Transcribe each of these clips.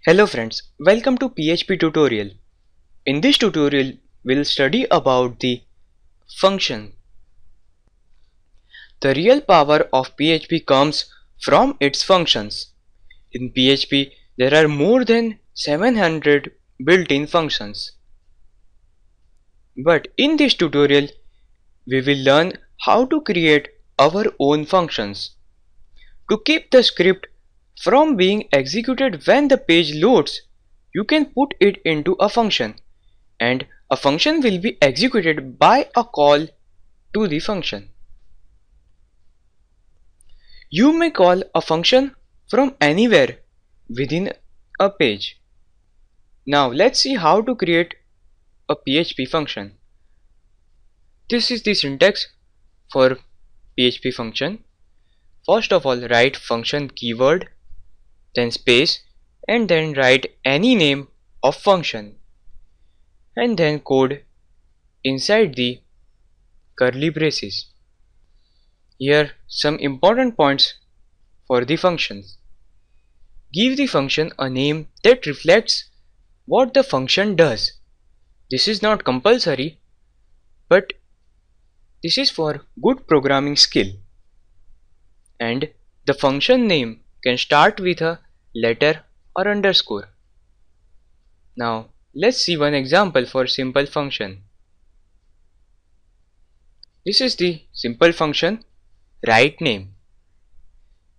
Hello friends, welcome to PHP tutorial. In this tutorial, we'll study about the function. The real power of PHP comes from its functions. In PHP, there are more than 700 built-in functions. But in this tutorial, we will learn how to create our own functions. To keep the script from being executed when the page loads, you can put it into a function, and a function will be executed by a call to the function. You may call a function from anywhere within a page. Now let's see how to create a PHP function. This is the syntax for PHP function. First of all, write function keyword, then space, and then write any name of function, and then code inside the curly braces. Here some important points for the functions. Give the function a name that reflects what the function does. This is not compulsory, but this is for good programming skill. And the function name can start with a letter or underscore. Now let's see one example for simple function. This is the simple function write name.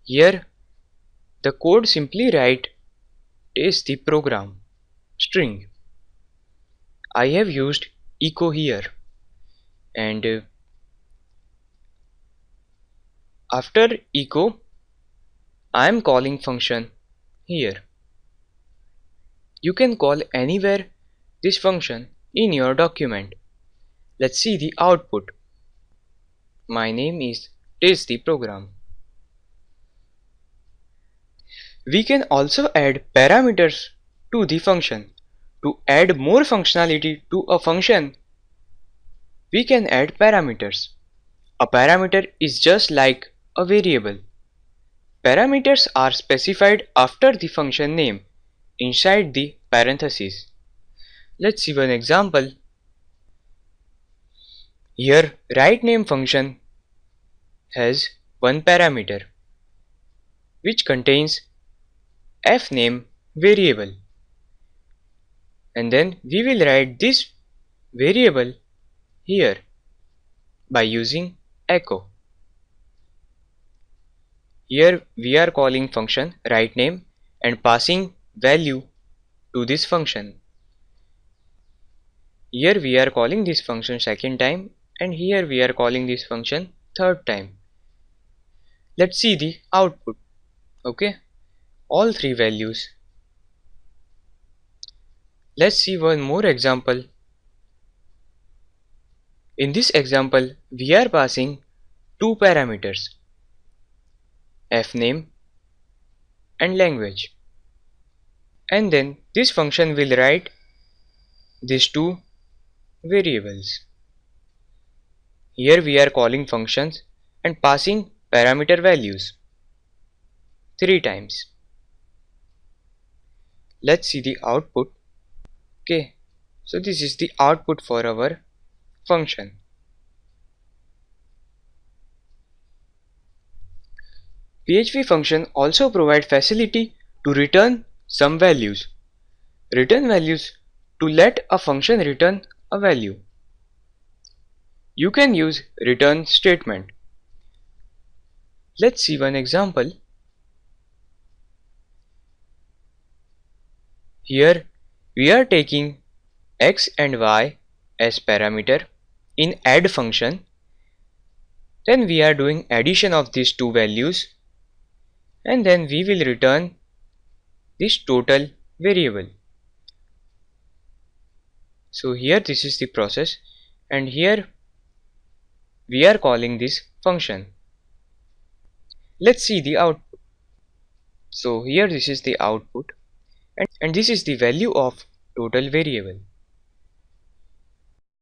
Here the code simply write is the program string. I have used echo here, and after echo I am calling function here. You can call anywhere this function in your document. Let's see the output. My name is the program. We can also add parameters to the function. To add more functionality to a function, we can add parameters. A parameter is just like a variable. Parameters are specified after the function name inside the parentheses. Let's see one example. Here write name function has one parameter which contains fname variable, and then we will write this variable here by using echo. Here we are calling function write name and passing value to this function. Here we are calling this function second time, and here we are calling this function third time. Let's see the output. Okay, all three values. Let's see one more example. In this example, we are passing two parameters, fname and language, and then this function will write these two variables. Here we are calling functions and passing parameter values three times. Let's see the output. Okay, so this is the output for our function. PHP function also provide facility to return some values. Return values to let a function return a value. You can use return statement. Let's see one example. Here we are taking x and y as parameter in add function. Then we are doing addition of these two values, and then we will return this total variable. So here this is the process, and here we are calling this function. Let's see the output. So here this is the output, and this is the value of total variable.